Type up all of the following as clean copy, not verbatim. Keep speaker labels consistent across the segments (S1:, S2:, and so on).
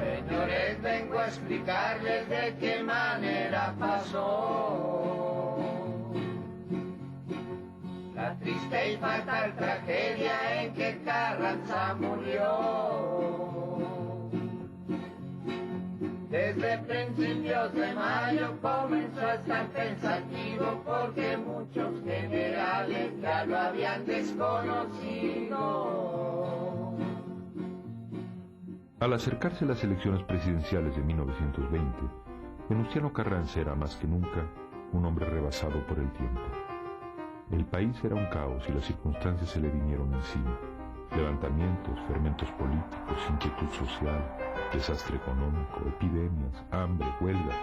S1: Señores, vengo a explicarles de qué manera pasó la triste y fatal tragedia en que Carranza murió. Desde principios de mayo comenzó a estar pensativo porque muchos generales ya lo habían desconocido.
S2: Al acercarse las elecciones presidenciales de 1920, Venustiano Carranza era más que nunca un hombre rebasado por el tiempo. El país era un caos y las circunstancias se le vinieron encima. Levantamientos, fermentos políticos, inquietud social, desastre económico, epidemias, hambre, huelgas.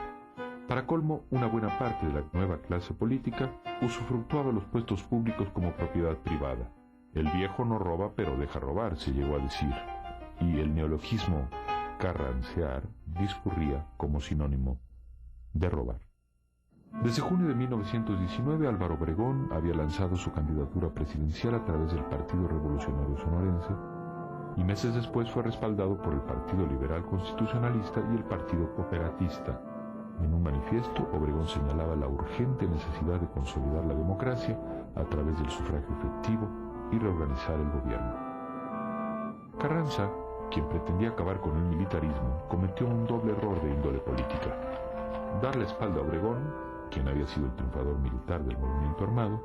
S2: Para colmo, una buena parte de la nueva clase política usufructuaba los puestos públicos como propiedad privada. El viejo no roba, pero deja robar, se llegó a decir. Y el neologismo carrancear discurría como sinónimo de robar. Desde junio de 1919, Álvaro Obregón había lanzado su candidatura presidencial a través del Partido Revolucionario Sonorense y meses después fue respaldado por el Partido Liberal Constitucionalista y el Partido Cooperatista. En un manifiesto, Obregón señalaba la urgente necesidad de consolidar la democracia a través del sufragio efectivo y reorganizar el gobierno. Carranza, quien pretendía acabar con el militarismo, cometió un doble error de índole política: dar la espalda a Obregón, quien había sido el triunfador militar del movimiento armado,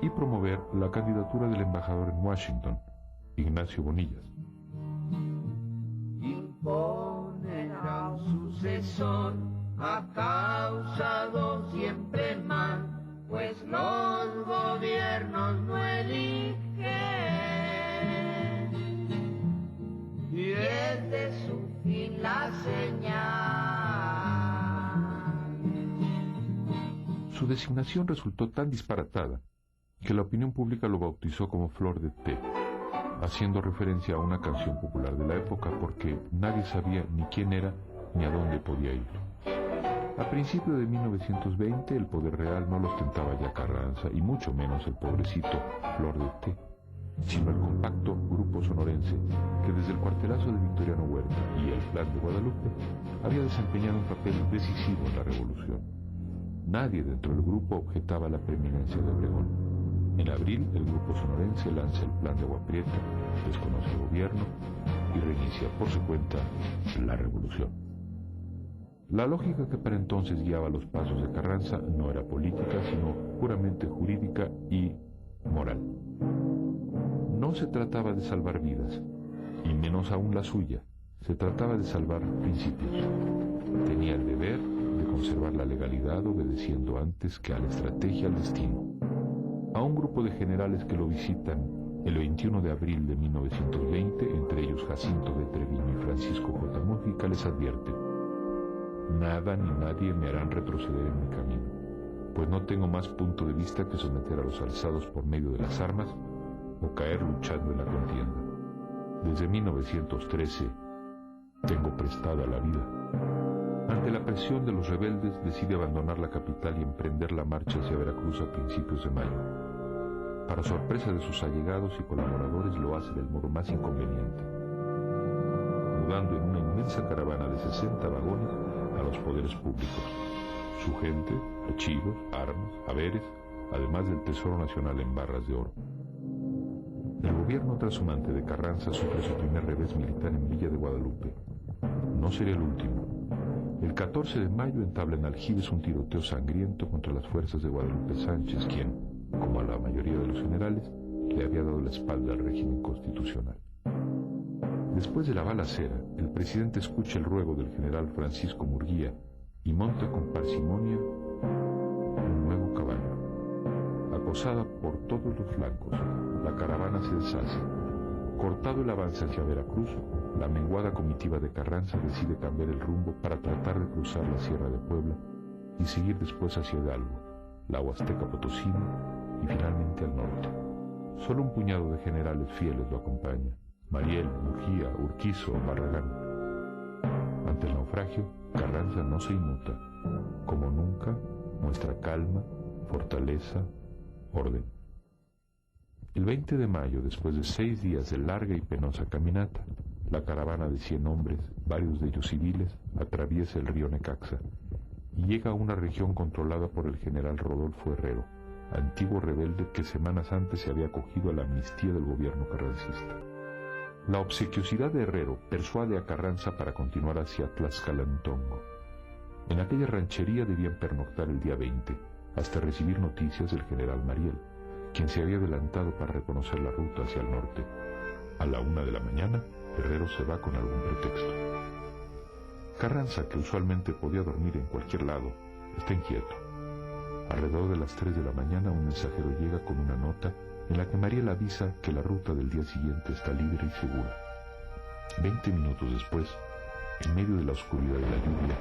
S2: y promover la candidatura del embajador en Washington, Ignacio Bonillas.
S1: Imponen a un sucesor, ha causado siempre mal, pues los gobiernos no eligen, y es de su fin la señal.
S2: Su designación resultó tan disparatada que la opinión pública lo bautizó como Flor de Té, haciendo referencia a una canción popular de la época porque nadie sabía ni quién era ni a dónde podía ir. A principios de 1920 el poder real no lo ostentaba ya Carranza y mucho menos el pobrecito Flor de Té, sino el compacto grupo sonorense que desde el cuartelazo de Victoriano Huerta y el Plan de Guadalupe había desempeñado un papel decisivo en la revolución. Nadie dentro del grupo objetaba la preeminencia de Obregón. En abril, el grupo sonorense lanza el Plan de Agua Prieta, desconoce el gobierno y reinicia por su cuenta la revolución. La lógica que para entonces guiaba los pasos de Carranza no era política, sino puramente jurídica y moral. No se trataba de salvar vidas, y menos aún la suya. Se trataba de salvar principios. Tenía el deber de conservar la legalidad obedeciendo antes que a la estrategia al destino. A un grupo de generales que lo visitan el 21 de abril de 1920, entre ellos Jacinto de Treviño y Francisco J. Mújica, les advierte: nada ni nadie me harán retroceder en mi camino, pues no tengo más punto de vista que someter a los alzados por medio de las armas o caer luchando en la contienda. Desde 1913 tengo prestada la vida. Ante la presión de los rebeldes, decide abandonar la capital y emprender la marcha hacia Veracruz a principios de mayo. Para sorpresa de sus allegados y colaboradores, lo hace del modo más inconveniente, mudando en una inmensa caravana de 60 vagones a los poderes públicos, su gente, archivos, armas, haberes, además del Tesoro Nacional en barras de oro. El gobierno trashumante de Carranza sufre su primer revés militar en Villa de Guadalupe. No sería el último. El 14 de mayo entabla en Aljibes un tiroteo sangriento contra las fuerzas de Guadalupe Sánchez, quien, como a la mayoría de los generales, le había dado la espalda al régimen constitucional. Después de la balacera, el presidente escucha el ruego del general Francisco Murguía y monta con parsimonia un nuevo caballo. Acosada por todos los flancos, la caravana se deshace. Cortado el avance hacia Veracruz, la menguada comitiva de Carranza decide cambiar el rumbo para tratar de cruzar la Sierra de Puebla y seguir después hacia Hidalgo, la Huasteca Potosina y finalmente al norte. Solo un puñado de generales fieles lo acompaña: Mariel, Mujía, Urquizo, Barragán. Ante el naufragio, Carranza no se inmuta. Como nunca, muestra calma, fortaleza, orden. El 20 de mayo, después de 6 días de larga y penosa caminata, la caravana de 100 hombres, varios de ellos civiles, atraviesa el río Necaxa y llega a una región controlada por el general Rodolfo Herrero, antiguo rebelde que semanas antes se había acogido a la amnistía del gobierno carrancista. La obsequiosidad de Herrero persuade a Carranza para continuar hacia Tlaxcalantongo. En aquella ranchería debían pernoctar el día 20, hasta recibir noticias del general Mariel, quien se había adelantado para reconocer la ruta hacia el norte. A la 1 de la mañana, Herrero se va con algún pretexto. Carranza, que usualmente podía dormir en cualquier lado, está inquieto. Alrededor de las 3 de la mañana un mensajero llega con una nota en la que Mariel avisa que la ruta del día siguiente está libre y segura. 20 minutos después, en medio de la oscuridad y la lluvia,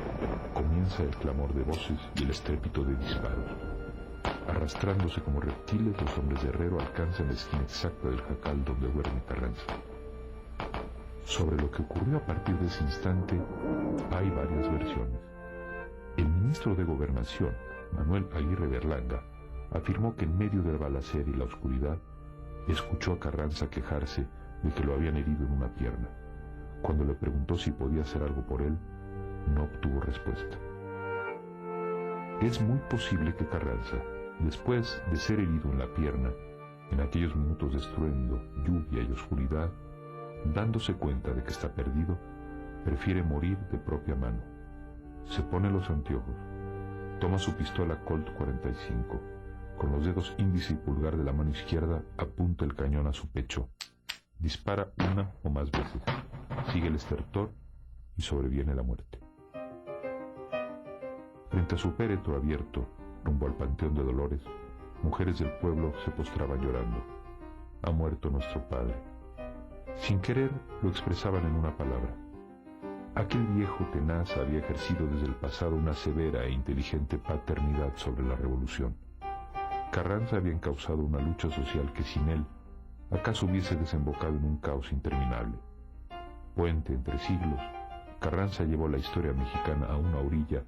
S2: comienza el clamor de voces y el estrépito de disparos. Arrastrándose como reptiles, los hombres de Herrero alcanzan la esquina exacta del jacal donde duerme Carranza. Sobre lo que ocurrió a partir de ese instante, hay varias versiones. El ministro de Gobernación, Manuel Aguirre Berlanga, afirmó que en medio del balacera y la oscuridad, escuchó a Carranza quejarse de que lo habían herido en una pierna. Cuando le preguntó si podía hacer algo por él, no obtuvo respuesta. Es muy posible que Carranza, después de ser herido en la pierna, en aquellos minutos de estruendo, lluvia y oscuridad, dándose cuenta de que está perdido, prefiere morir de propia mano. Se pone los anteojos, toma su pistola Colt 45, con los dedos índice y pulgar de la mano izquierda apunta el cañón a su pecho, dispara una o más veces, sigue el estertor y sobreviene la muerte. Frente a su féretro abierto, rumbo al Panteón de Dolores, mujeres del pueblo se postraban llorando. Ha muerto nuestro padre. Sin querer, lo expresaban en una palabra. Aquel viejo tenaz había ejercido desde el pasado una severa e inteligente paternidad sobre la revolución. Carranza había encauzado una lucha social que sin él, acaso hubiese desembocado en un caos interminable. Puente entre siglos, Carranza llevó la historia mexicana a una orilla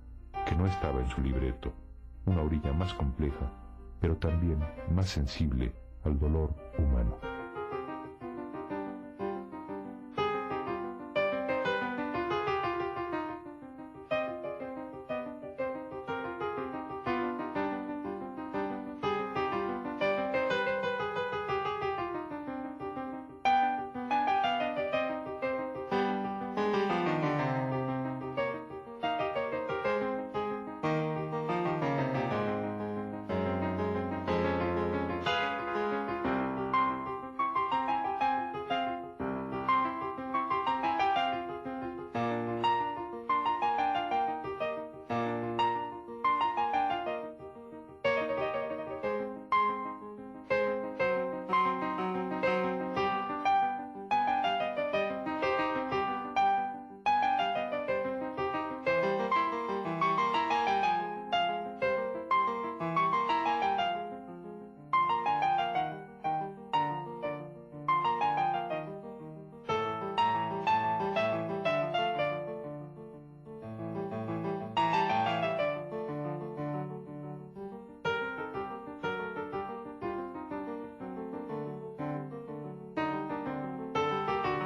S2: que no estaba en su libreto, una orilla más compleja, pero también más sensible al dolor humano.